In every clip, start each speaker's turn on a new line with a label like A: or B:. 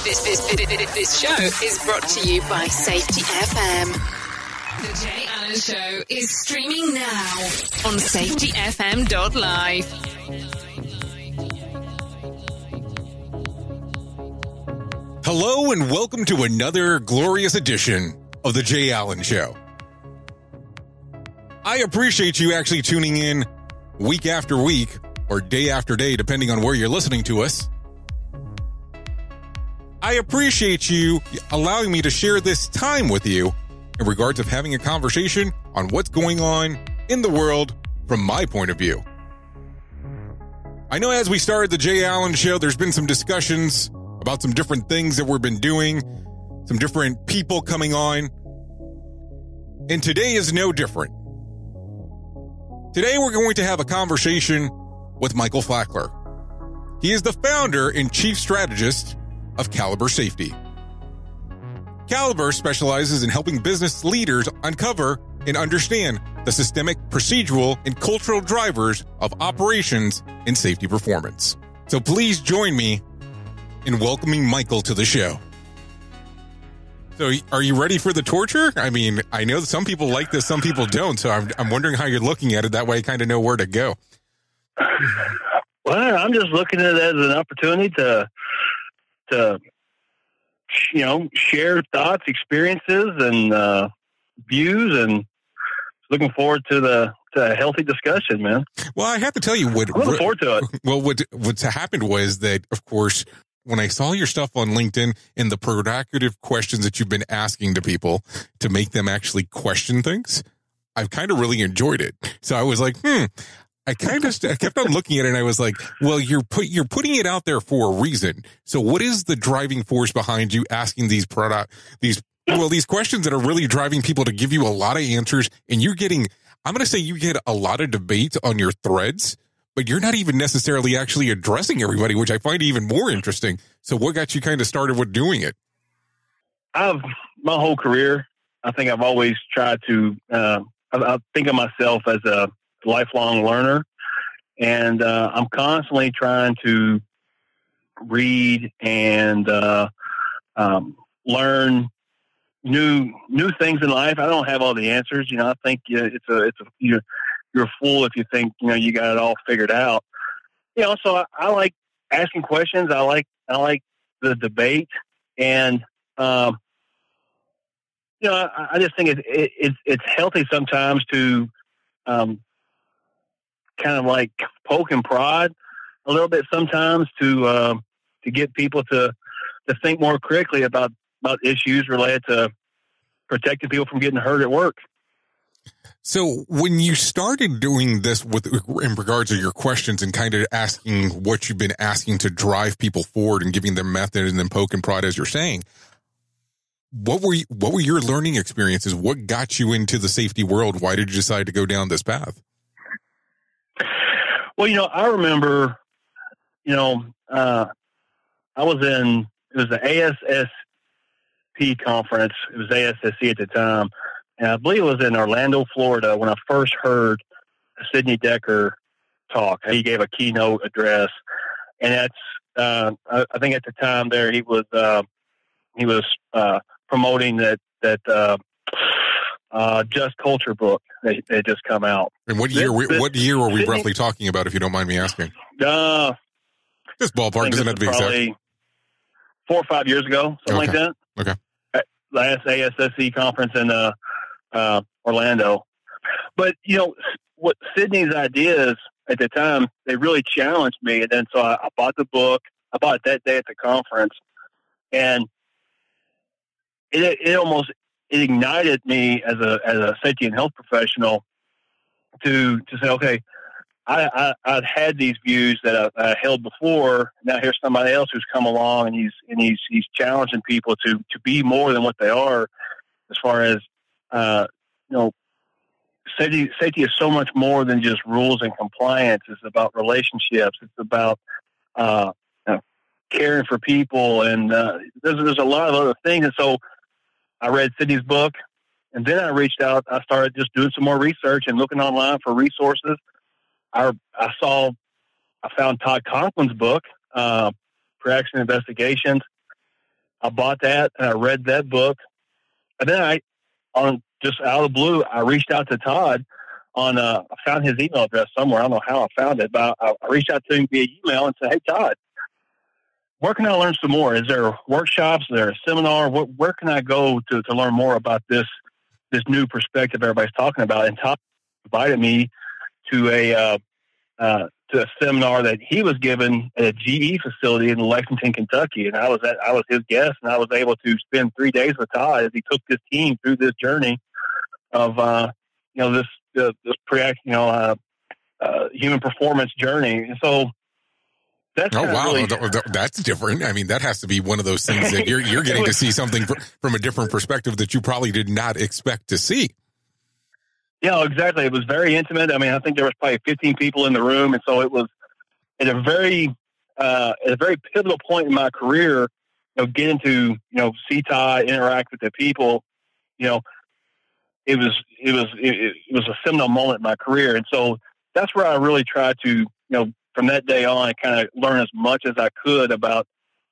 A: This show is brought to you by Safety FM. The Jay Allen Show is streaming now on safetyfm.live.
B: Hello and welcome to another glorious edition of The Jay Allen Show. I appreciate you actually tuning in week after week or day after day, depending on where you're listening to us. I appreciate you allowing me to share this time with you in regards of having a conversation on what's going on in the world from my point of view. I know as we started The Jay Allen Show, there's been some discussions about some different things that we've been doing, some different people coming on, and today is no different. Today we're going to have a conversation with Michael Fackler. He is the founder and chief strategist of Caliber Safety. Caliber specializes in helping business leaders uncover and understand the systemic, procedural, and cultural drivers of operations and safety performance. So please join me in welcoming Michael to the show. So are you ready for the torture? I mean, I know that some people like this, some people don't, so I'm wondering how you're looking at it. That way I kind of know where to go.
C: Well, I'm just looking at it as an opportunity to share thoughts, experiences, and views, and looking forward to a healthy discussion, man.
B: Well, I have to tell you
C: I'm looking forward to it.
B: Well, what's happened was that, of course, when I saw your stuff on LinkedIn and the provocative questions that you've been asking to people to make them actually question things, I've kind of really enjoyed it. So I was like, I kept on looking at it and I was like, well, you're putting it out there for a reason. So what is the driving force behind you asking these questions that are really driving people to give you a lot of answers? And you're getting, I'm going to say you get a lot of debate on your threads, but you're not even necessarily actually addressing everybody, which I find even more interesting. So what got you kind of started with doing it?
C: My whole career, I think I've always tried to, I think of myself as a lifelong learner, and I'm constantly trying to read and learn new things in life. I don't have all the answers. I think you're a fool if you think you got it all figured out. So I like asking questions. I like the debate, and I just think it's healthy sometimes to kind of like poke and prod a little bit sometimes to get people to think more critically about issues related to protecting people from getting hurt at work.
B: So when you started doing this in regards to your questions and kind of asking what you've been asking to drive people forward and giving them method and then poke and prod, as you're saying, what were your learning experiences? What got you into the safety world? Why did you decide to go down this path?
C: Well, I remember, I was it was the ASSP conference. It was ASSC at the time. And I believe it was in Orlando, Florida, when I first heard Sidney Decker talk. He gave a keynote address. And that's, I think at the time there, he was promoting that Just Culture book that had just come out.
B: And what year were we roughly talking about, if you don't mind me asking? This ballpark doesn't have to be exact.
C: 4 or 5 years ago, something like that.
B: Okay.
C: Last ASSC conference in Orlando. But what Sydney's ideas at the time, they really challenged me, and then so I bought the book. I bought it that day at the conference, and it ignited me as a safety and health professional to say, okay, I'd had these views that I held before. Now here's somebody else who's come along and he's challenging people to be more than what they are, as far as safety is so much more than just rules and compliance. It's about relationships. It's about caring for people, and there's a lot of other things. And so I read Sydney's book, and then I reached out. I started just doing some more research and looking online for resources. I found Todd Conklin's book, Pre-Action Investigations, I bought that and I read that book. And then just out of the blue, I reached out to Todd I found his email address somewhere. I don't know how I found it, but I reached out to him via email and said, "Hey, Todd, where can I learn some more? Is there workshops? Is there a seminar? Where can I go to learn more about this new perspective everybody's talking about?" And Todd invited me to a seminar that he was given at a GE facility in Lexington, Kentucky. And I was his guest, and I was able to spend 3 days with Todd as he took his team through this journey of, this human performance journey. And so that's
B: that's different. I mean, that has to be one of those things that you're getting to see something from a different perspective that you probably did not expect to see.
C: Yeah, exactly. It was very intimate. I mean, I think there was probably 15 people in the room. And so it was at a very pivotal point in my career, getting to, see Todd, interact with the people, it was a seminal moment in my career. And so that's where I really tried to, from that day on, kind of learn as much as I could about,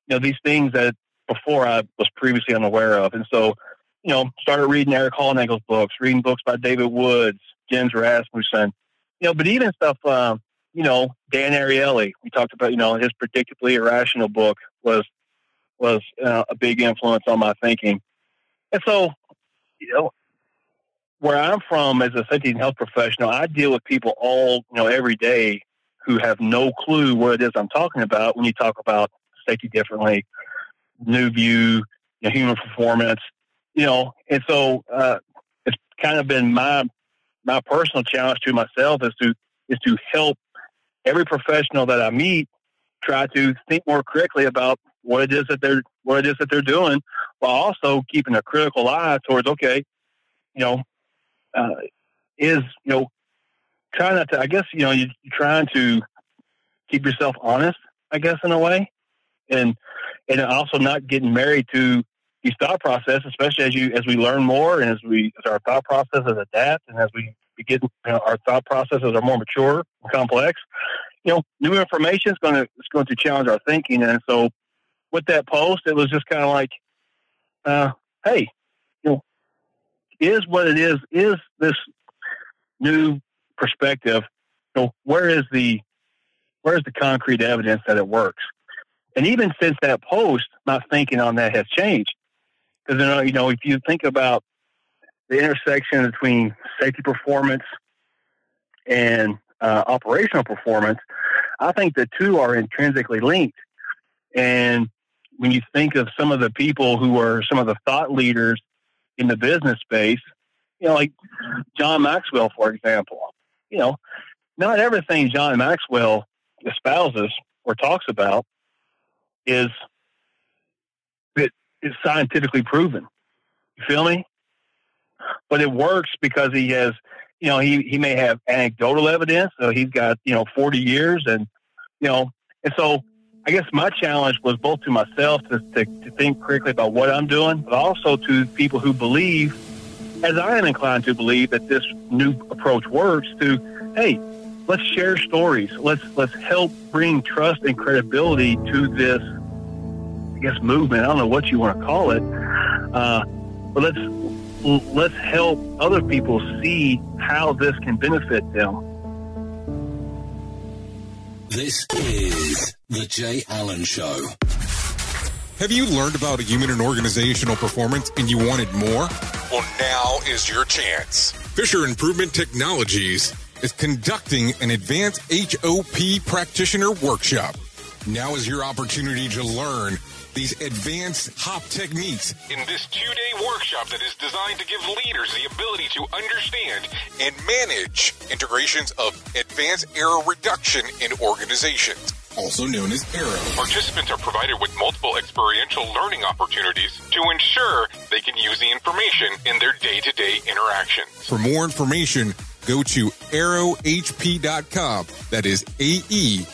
C: these things that before I was previously unaware of. And so, started reading Eric Holleneggel's books, reading books by David Woods, Jens Rasmussen, but even stuff, Dan Ariely, we talked about, his Predictably Irrational book was a big influence on my thinking. And so, where I'm from as a safety and health professional, I deal with people every day who have no clue what it is I'm talking about when you talk about safety differently, new view, human performance, and so it's kind of been my personal challenge to myself is to help every professional that I meet try to think more critically about what it is that they're doing, while also keeping a critical eye towards, try not to, I guess, you're trying to keep yourself honest, I guess, in a way, and also not getting married to these thought process, especially as we learn more and as our thought processes adapt and as we begin, our thought processes are more mature and complex, new information is going to challenge our thinking. And so with that post, it was just kind of like, hey, is what it is this new perspective, where is the concrete evidence that it works? And even since that post, my thinking on that has changed. Because, if you think about the intersection between safety performance and operational performance, I think the two are intrinsically linked. And when you think of some of the people who are some of the thought leaders in the business space, like John Maxwell, for example, not everything John Maxwell espouses or talks about is scientifically proven. You feel me? But it works because he has, he may have anecdotal evidence. So he's got, 40 years and so I guess my challenge was both to myself to think critically about what I'm doing, but also to people who believe, as I am inclined to believe, that this new approach works, to, hey, let's share stories. Let's help bring trust and credibility to this, I guess, movement. I don't know what you want to call it, but let's help other people see how this can benefit them.
D: This is The Jay Allen Show.
B: Have you learned about human and organizational performance and you wanted more? Well, now is your chance. Fisher Improvement Technologies is conducting an advanced HOP practitioner workshop. Now is your opportunity to learn these advanced HOP techniques in this 2-day workshop that is designed to give leaders the ability to understand and manage integrations of advanced error reduction in organizations, also known as AERO. Participants are provided with multiple experiential learning opportunities to ensure they can use the information in their day-to-day interactions. For more information, go to aerohp.com. That is AEROHP.com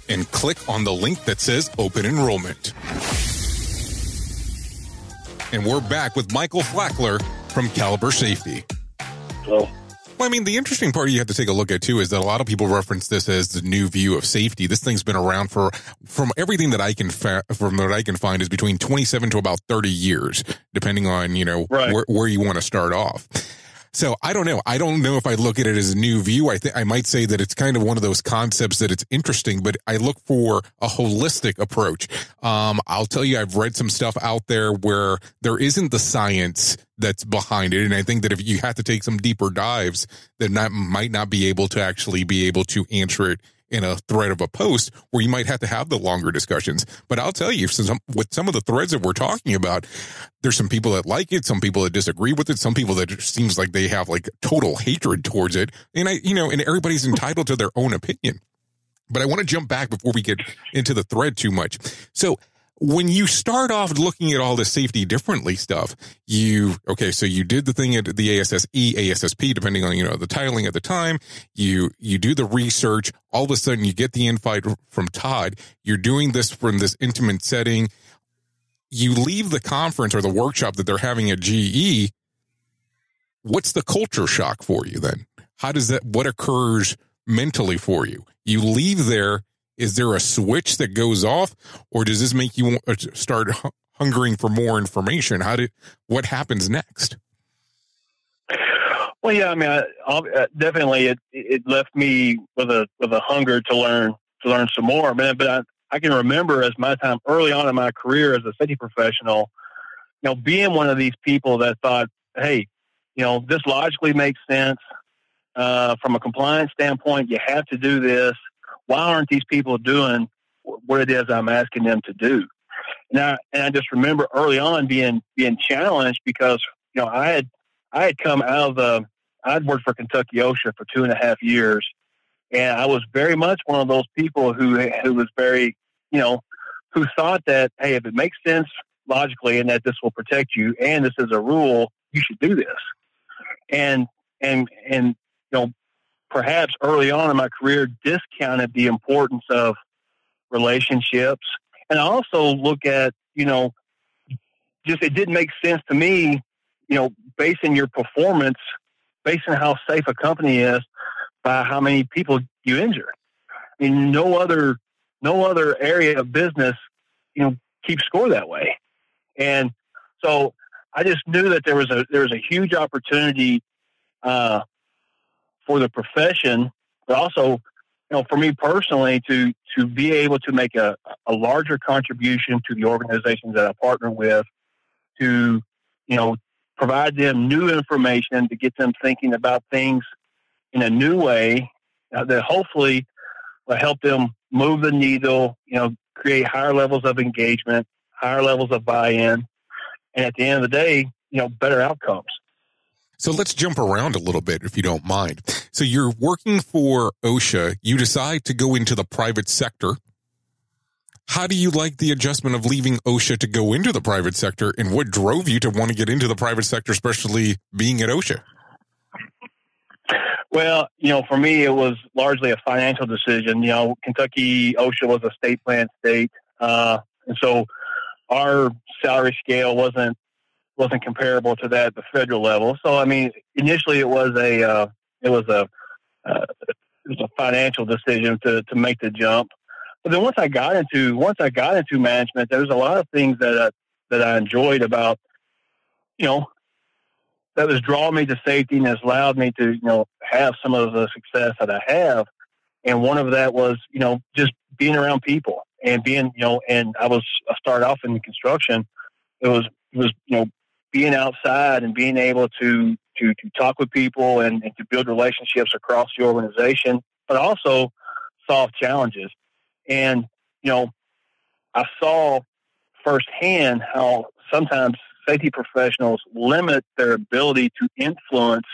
B: and click on the link that says Open Enrollment. And we're back with Michael Fackler from Caliber Safety.
C: Hello.
B: Well, I mean, the interesting part you have to take a look at too is that a lot of people reference this as the new view of safety. This thing's been around from everything that I can find is between 27 to about 30 years, depending on, where you want to start off. So I don't know. I don't know if I look at it as a new view. I might say that it's kind of one of those concepts that it's interesting, but I look for a holistic approach. I'll tell you, I've read some stuff out there where there isn't the science that's behind it. And I think that if you have to take some deeper dives, then that might not be able to actually be able to answer it in a thread of a post where you might have to have the longer discussions. But I'll tell you, with some of the threads that we're talking about, there's some people that like it, some people that disagree with it, some people that it seems like they have like total hatred towards it. And and everybody's entitled to their own opinion. But I want to jump back before we get into the thread too much. So when you start off looking at all the safety differently stuff, so you did the thing at the ASSE, ASSP, depending on, the titling at the time, you do the research, all of a sudden you get the invite from Todd, you're doing this from this intimate setting, you leave the conference or the workshop that they're having at GE. What's the culture shock for you then? What occurs mentally for you? You leave there. Is there a switch that goes off, or does this make you start hungering for more information? What happens next?
C: Well, yeah, I mean, definitely it left me with a hunger to learn some more. But I can remember as my time early on in my career as a safety professional, being one of these people that thought, hey, this logically makes sense from a compliance standpoint. You have to do this. Why aren't these people doing what it is I'm asking them to do? And I just remember early on being challenged because, I had come out of I'd worked for Kentucky OSHA for 2.5 years. And I was very much one of those people who was very, who thought that, hey, if it makes sense logically and that this will protect you and this is a rule, you should do this. And perhaps early on in my career discounted the importance of relationships. And I also look at, just it didn't make sense to me, basing your performance, basing how safe a company is by how many people you injure. I mean, no other area of business, keeps score that way. And so I just knew that there was a huge opportunity, for the profession, but also, for me personally to be able to make a larger contribution to the organizations that I partner with, to, provide them new information, to get them thinking about things in a new way that hopefully will help them move the needle, create higher levels of engagement, higher levels of buy-in, and at the end of the day, better outcomes.
B: So let's jump around a little bit, if you don't mind. So you're working for OSHA. You decide to go into the private sector. How do you like the adjustment of leaving OSHA to go into the private sector, and what drove you to want to get into the private sector, especially being at OSHA?
C: Well, for me, it was largely a financial decision. Kentucky OSHA was a state plan state. And so our salary scale wasn't comparable to that at the federal level. So, I mean, initially it was a financial decision to make the jump. But then once I got into management, there was a lot of things that I enjoyed about, that was drawing me to safety and has allowed me to, have some of the success that I have. And one of that was, just being around people and being, and I started off in construction. It was, being outside and being able to talk with people and to build relationships across the organization, but also solve challenges. And, I saw firsthand how sometimes safety professionals limit their ability to influence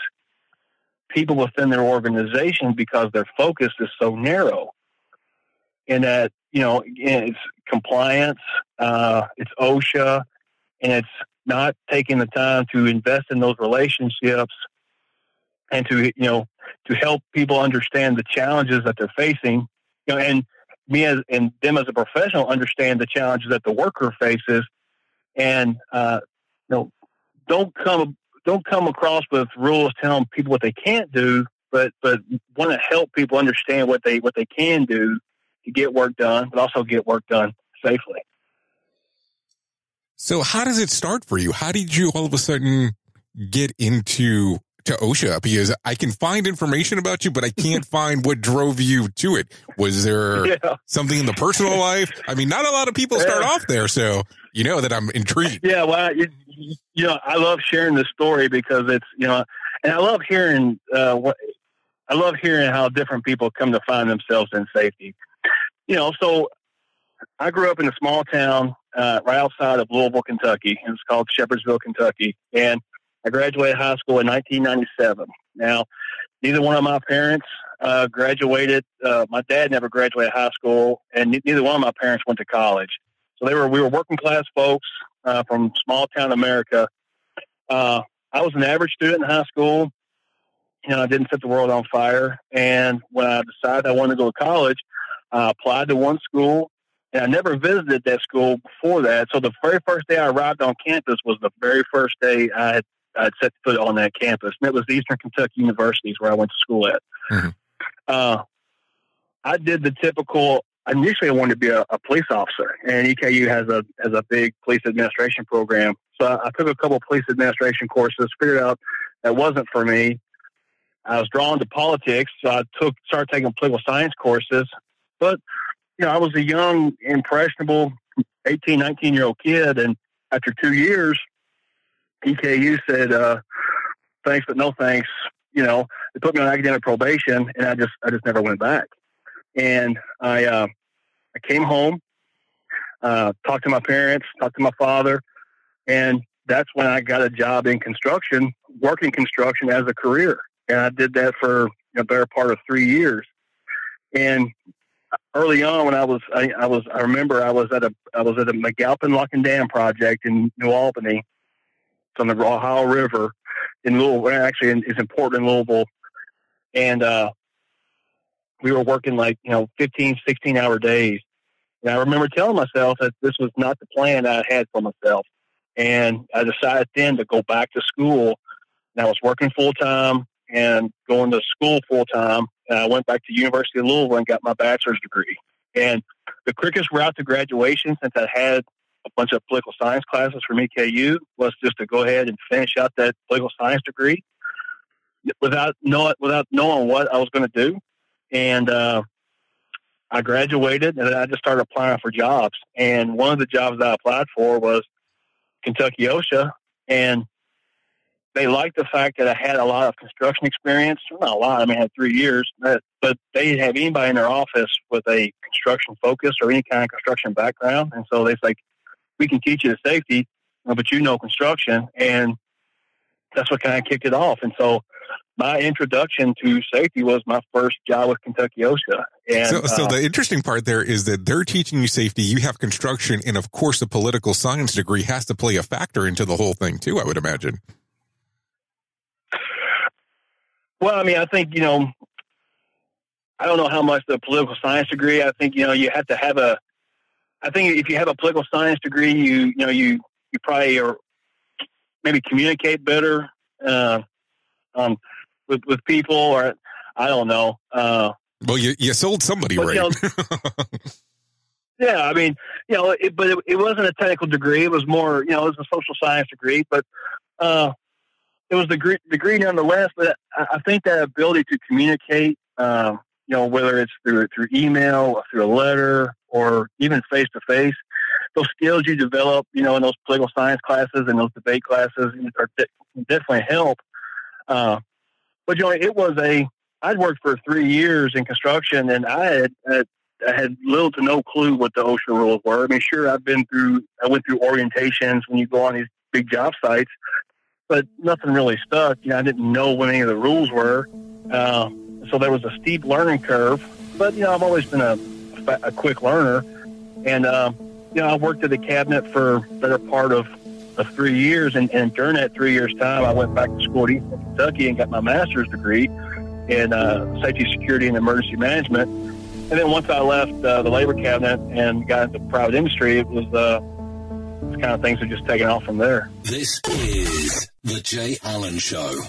C: people within their organization because their focus is so narrow. And that, it's compliance, it's OSHA, and it's not taking the time to invest in those relationships and to help people understand the challenges that they're facing, and them as a professional understand the challenges that the worker faces, and don't come don't come across with rules telling people what they can't do, but want to help people understand what they can do to get work done, but also get work done safely.
B: So how does it start for you? How did you all of a sudden get into OSHA? Because I can find information about you, but I can't find what drove you to it. Was there something in the personal life? I mean, not a lot of people start off there, so you know that I'm intrigued.
C: Yeah, well, I love sharing this story because it's, and I love hearing how different people come to find themselves in safety. So I grew up in a small town right outside of Louisville, Kentucky. It was called Shepherdsville, Kentucky, and I graduated high school in 1997. Now, neither one of my parents graduated. My dad never graduated high school, and neither one of my parents went to college. So we were working class folks from small town America. I was an average student in high school. I didn't set the world on fire. And when I decided I wanted to go to college, I applied to one school, and I never visited that school before that. So the very first day I arrived on campus was the very first day I'd set foot on that campus. And it was Eastern Kentucky University where I went to school at. Mm-hmm. I did the typical. Initially, I wanted to be a police officer, and EKU has a big police administration program. So I took a couple of police administration courses, figured out that wasn't for me. I was drawn to politics, so I started taking political science courses. But, I was a young, impressionable 18, 19-year-old kid, and after 2 years, EKU said, thanks, but no thanks. They put me on academic probation, and I just never went back. And I came home, talked to my parents, talked to my father, and that's when I got a job in construction, working construction as a career. And I did that for a better part of 3 years. And early on, when I remember I was at a McAlpin Lock and Dam project in New Albany. It's on the Ohio River in Louisville. Actually, it's important in Louisville. And we were working 15, 16-hour days. And I remember telling myself that this was not the plan I had for myself. And I decided then to go back to school. And I was working full-time and going to school full-time. And I went back to University of Louisville and got my bachelor's degree. And the quickest route to graduation, since I had a bunch of political science classes from EKU, was just to go ahead and finish out that political science degree without knowing what I was going to do. And I graduated, and I just started applying for jobs. And one of the jobs that I applied for was Kentucky OSHA, and they liked the fact that I had a lot of construction experience. Well, not a lot. I had 3 years, but they didn't have anybody in their office with a construction focus or any kind of construction background. And so they like, we can teach you the safety, but construction. And that's what kind of kicked it off. And so my introduction to safety was my first job with Kentucky OSHA. And,
B: so the interesting part there is that they're teaching you safety. You have construction. And of course, a political science degree has to play a factor into the whole thing too, I would imagine.
C: Well, I think, I don't know how much the political science degree. I think, you have to have I think if you have a political science degree, you probably are maybe communicate better with people, or I don't know.
B: Well, you sold somebody,
C: but,
B: right?
C: Yeah, it wasn't a technical degree. It was more, it was a social science degree, but it was the degree nonetheless. But I think that ability to communicate, whether it's through email or through a letter or even face to face, those skills you develop, in those political science classes and those debate classes definitely help. But it was I'd worked for 3 years in construction, and I had little to no clue what the OSHA rules were. Sure, I went through orientations when you go on these big job sites, but nothing really stuck. I didn't know what any of the rules were. So there was a steep learning curve, but, I've always been a quick learner. And, I worked at the cabinet for the better part of 3 years. And during that 3 years time, I went back to school at Eastern Kentucky and got my master's degree in safety, security, and emergency management. And then once I left the labor cabinet and got into private industry, it was kind of things have just taken off from there.
D: This is The Jay Allen Show.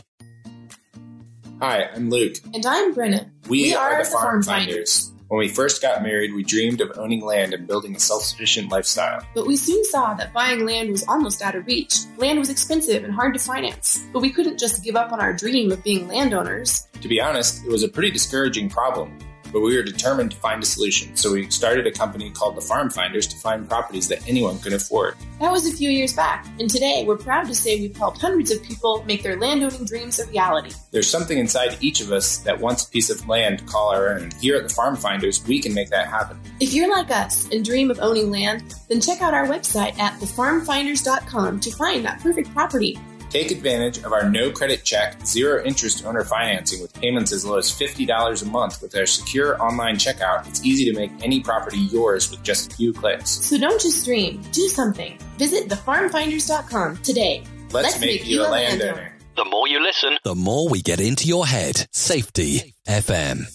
E: Hi, I'm Luke.
F: And I'm Brenna.
E: We are the Farm Finders. When we first got married, we dreamed of owning land and building a self-sufficient lifestyle.
F: But we soon saw that buying land was almost out of reach. Land was expensive and hard to finance. But we couldn't just give up on our dream of being landowners.
E: To be honest, it was a pretty discouraging problem. But we were determined to find a solution, so we started a company called the Farm Finders to find properties that anyone could afford.
F: That was a few years back, and today we're proud to say we've helped hundreds of people make their landowning dreams a reality.
E: There's something inside each of us that wants a piece of land to call our own. Here at the Farm Finders, we can make that happen.
F: If you're like us and dream of owning land, then check out our website at thefarmfinders.com to find that perfect property.
E: Take advantage of our no-credit check, zero-interest owner financing with payments as low as $50 a month. With our secure online checkout, it's easy to make any property yours with just a few clicks.
F: So don't just dream, do something. Visit thefarmfinders.com today.
E: Let's make you a landowner.
G: The more you listen,
D: The more we get into your head. Safety FM.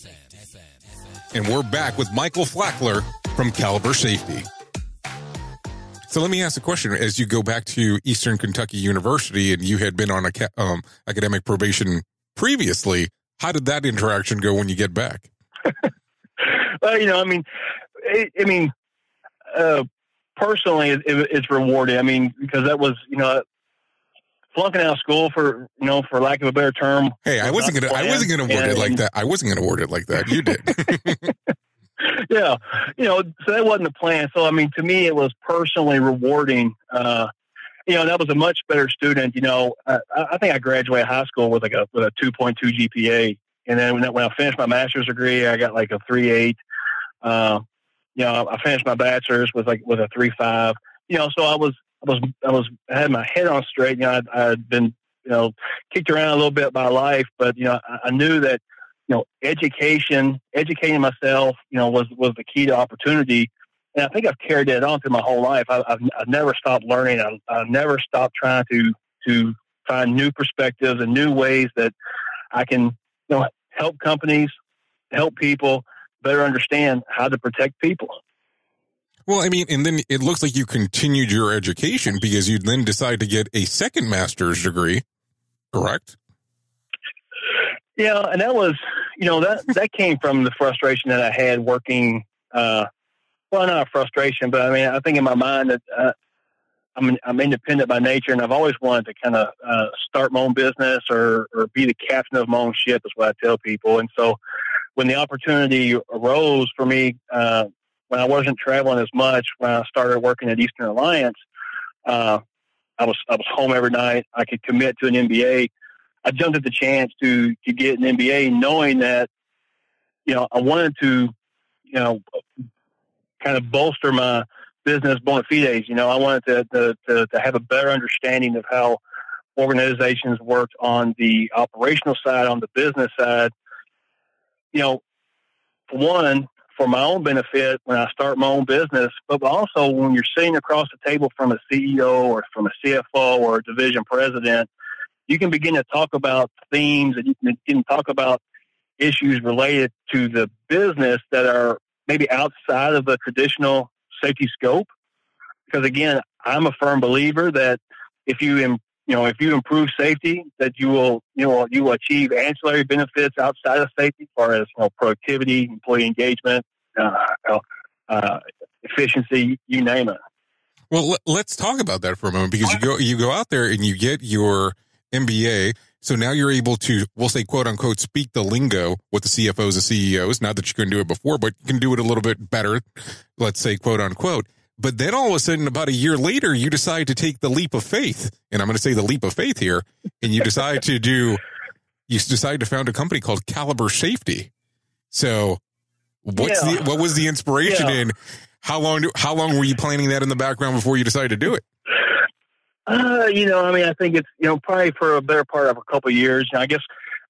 B: And we're back with Michael Fackler from Caliber Safety. So let me ask a question. As you go back to Eastern Kentucky University and you had been on academic probation previously, how did that interaction go when you get back?
C: Well, personally, it's rewarding. Because that was, flunking out of school for lack of a better term.
B: Hey, I wasn't gonna word it like that. I wasn't gonna word it like that. You did.
C: Yeah, so that wasn't the plan. So, to me, it was personally rewarding. That was a much better student. I think I graduated high school with a 2.2 GPA, and then when I finished my master's degree, I got like a 3.8. I finished my bachelor's with a 3.5. So I had my head on straight. I'd been kicked around a little bit by life, but I knew that. Educating myself, was the key to opportunity. And I think I've carried that on through my whole life. I've never stopped learning. I've never stopped trying to find new perspectives and new ways that I can, help companies, help people better understand how to protect people.
B: Well, and then it looks like you continued your education because you then decided to get a second master's degree, correct? Yeah,
C: and that was, that came from the frustration that I had working. Well, not a frustration, but I think in my mind that I'm independent by nature, and I've always wanted to kind of start my own business or be the captain of my own ship, is what I tell people. And so, when the opportunity arose for me, when I wasn't traveling as much, when I started working at Eastern Alliance, I was home every night. I could commit to an MBA. I jumped at the chance to get an MBA, knowing that, I wanted to, kind of bolster my business bona fides. I wanted to have a better understanding of how organizations worked on the operational side, on the business side. For one, for my own benefit when I start my own business, but also when you're sitting across the table from a CEO or from a CFO or a division president, you can begin to talk about themes and you can talk about issues related to the business that are maybe outside of the traditional safety scope. Because again, I'm a firm believer that if you improve safety, that you will achieve ancillary benefits outside of safety, as far as productivity, employee engagement, efficiency, you name it.
B: Well, let's talk about that for a moment, because you go out there and you get your MBA. So now you're able to, we'll say, quote unquote, speak the lingo with the CFOs and CEOs. Not that you couldn't do it before, but you can do it a little bit better, let's say, quote unquote. But then all of a sudden, about a year later, you decide to take the leap of faith. And I'm going to say the leap of faith here. And you decide to found a company called Caliber Safety. So what was the inspiration in? How long were you planning that in the background before you decided to do it?
C: I think it's, probably for a better part of a couple of years. I guess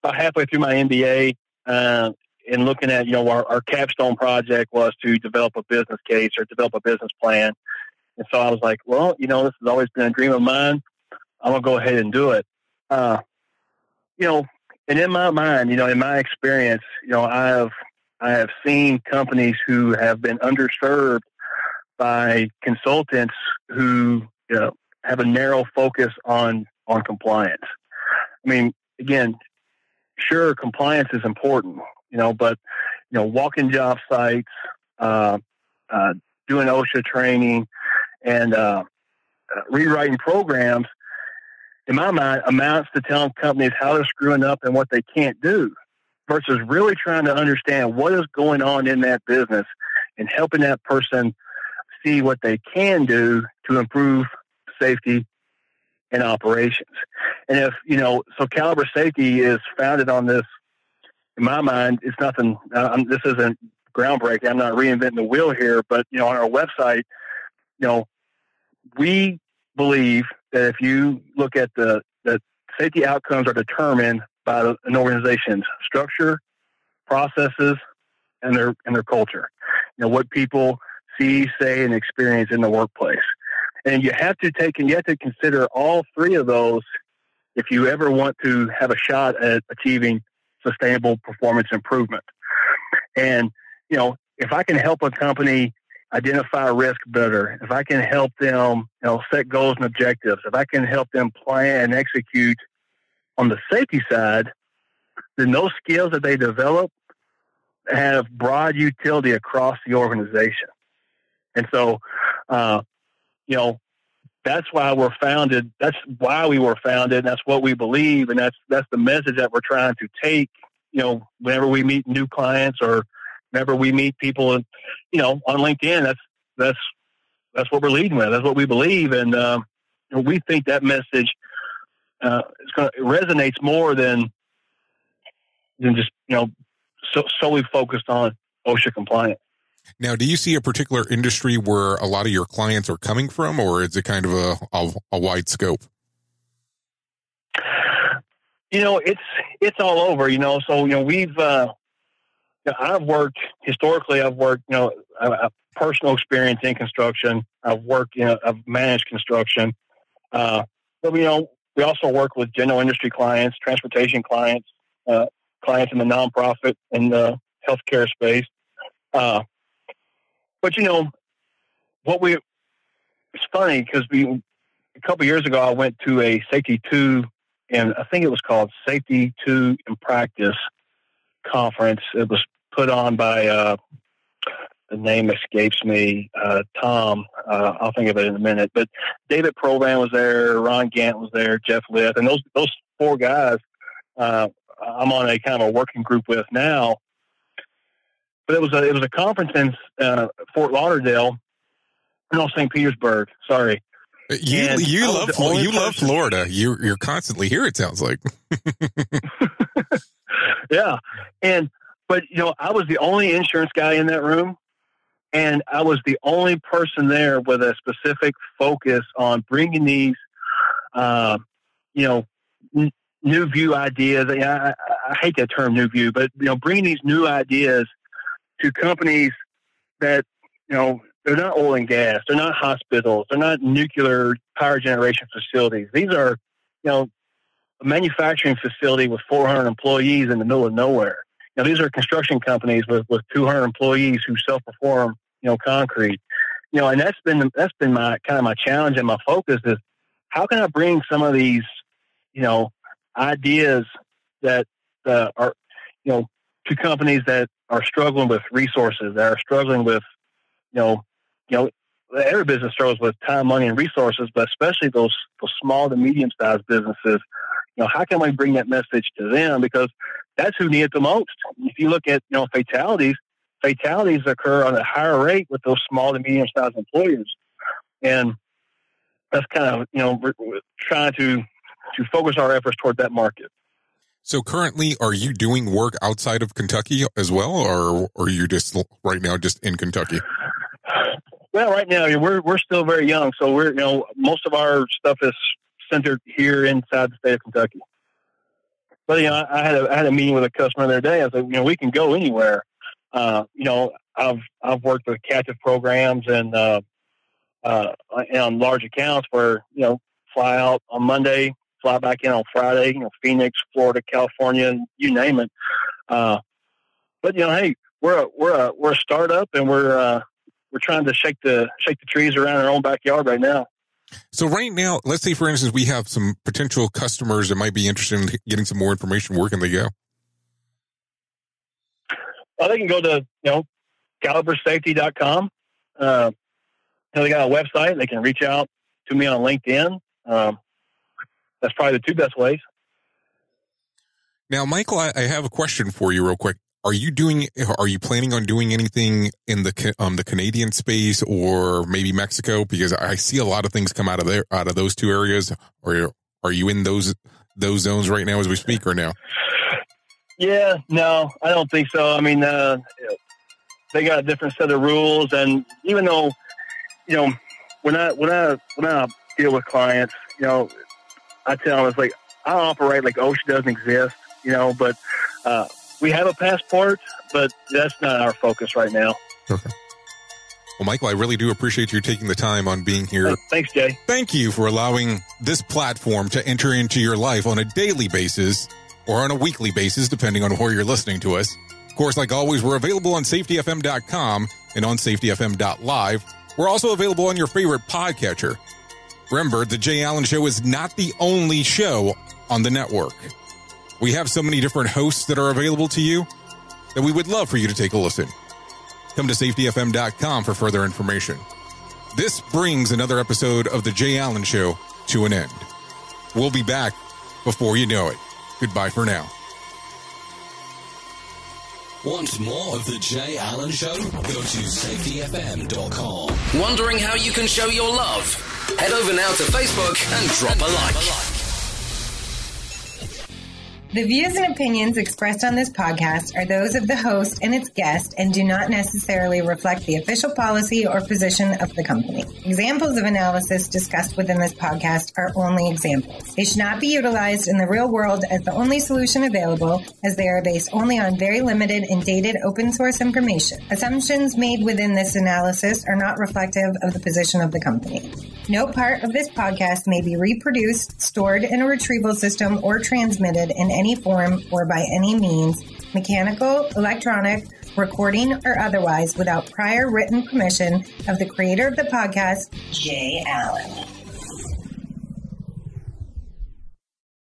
C: about halfway through my MBA, and looking at, our capstone project was to develop a business case or develop a business plan. And so I was like, well, this has always been a dream of mine. I'm going to go ahead and do it. And in my mind, in my experience, I have seen companies who have been underserved by consultants who have a narrow focus on compliance. I mean, again, sure, compliance is important, but walking job sites, doing OSHA training, and rewriting programs, in my mind, amounts to telling companies how they're screwing up and what they can't do, versus really trying to understand what is going on in that business and helping that person see what they can do to improve safety and operations. And if, so Caliber Safety is founded on this. In my mind, it's nothing, this isn't groundbreaking. I'm not reinventing the wheel here, but, on our website, we believe that if you look at the safety outcomes are determined by an organization's structure, processes, and their culture. What people see, say, and experience in the workplace. And you have to consider all three of those if you ever want to have a shot at achieving sustainable performance improvement. And, if I can help a company identify risk better, if I can help them, set goals and objectives, if I can help them plan and execute on the safety side, then those skills that they develop have broad utility across the organization. And so, that's why we're founded. That's why we were founded. And that's what we believe. And that's the message that we're trying to take, whenever we meet new clients or whenever we meet people, on LinkedIn, that's what we're leading with. That's what we believe. And, we think that message, it resonates more than just, solely focused on OSHA compliance.
B: Now, do you see a particular industry where a lot of your clients are coming from, or is it kind of a wide scope? It's all over, so, we've, I've worked, a personal experience in construction. I've worked, I've managed construction. But, we also work with general industry clients, transportation clients, clients in the nonprofit and the healthcare space. But it's funny because a couple of years ago, I went to a Safety 2, and I think it was called Safety 2 in Practice conference. It was put on by, the name escapes me, Tom. I'll think of it in a minute. But David Provan was there, Ron Gant was there, Jeff Litt, and those four guys I'm on a kind of a working group with now. But it was a conference in Fort Lauderdale, no, St. Petersburg. Sorry. You love Florida. You're constantly here, it sounds like.
C: Yeah. But I was the only insurance guy in that room, and I was the only person there with a specific focus on bringing these, new view ideas. I hate that term, new view, but bringing these new ideas to companies that they're not oil and gas, they're not hospitals, they're not nuclear power generation facilities. These are a manufacturing facility with 400 employees in the middle of nowhere. These are construction companies with 200 employees who self-perform concrete. And that's been my kind of my challenge and my focus is how can I bring some of these ideas that are to companies that are struggling with resources, that are struggling with every business struggles with time, money, and resources, but especially those small to medium sized businesses. How can we bring that message to them? Because that's who need it the most. If you look at fatalities occur on a higher rate with those small to medium sized employers, and that's kind of we're trying to focus our efforts toward that market.
B: So currently, are you doing work outside of Kentucky as well, or are you just right now just in Kentucky?
C: Well, right now we're still very young, so we're most of our stuff is centered here inside the state of Kentucky. But I had a meeting with a customer the other day. I was like, we can go anywhere. I've worked with captive programs and on large accounts where fly out on Monday, fly back in on Friday. Phoenix, Florida, California, you name it. But hey, we're a startup, and we're trying to shake the trees around our own backyard right now.
B: So right now, let's say, for instance, we have some potential customers that might be interested in getting some more information. Where can they go?
C: Well, they can go to, calibersafety.com. They got a website. They can reach out to me on LinkedIn. That's probably the two best ways.
B: Now, Michael, I have a question for you real quick. Are you planning on doing anything in the Canadian space or maybe Mexico? Because I see a lot of things come out of those two areas. Or are you in those zones right now as we speak, or no?
C: Yeah, no, I don't think so. I mean, they got a different set of rules, and even though, when I deal with clients, I tell them, it's like, I operate like OSHA doesn't exist, but we have a passport, but that's not our focus right now.
B: Okay. Well, Michael, I really do appreciate you taking the time on being here.
C: Thanks, Jay.
B: Thank you for allowing this platform to enter into your life on a daily basis or on a weekly basis, depending on where you're listening to us. Of course, like always, we're available on safetyfm.com and on safetyfm.live. We're also available on your favorite podcatcher. Remember, The Jay Allen Show is not the only show on the network. We have so many different hosts that are available to you that we would love for you to take a listen. Come to safetyfm.com for further information. This brings another episode of The Jay Allen Show to an end. We'll be back before you know it. Goodbye for now.
D: Want more of The Jay Allen Show? Go to safetyfm.com.
G: Wondering how you can show your love? Head over now to Facebook and drop a like.
H: The views and opinions expressed on this podcast are those of the host and its guest and do not necessarily reflect the official policy or position of the company. Examples of analysis discussed within this podcast are only examples. They should not be utilized in the real world as the only solution available, as they are based only on very limited and dated open source information. Assumptions made within this analysis are not reflective of the position of the company. No part of this podcast may be reproduced, stored in a retrieval system, or transmitted in any form or by any means, mechanical, electronic, recording, or otherwise, without prior written permission of the creator of the podcast, Jay Allen.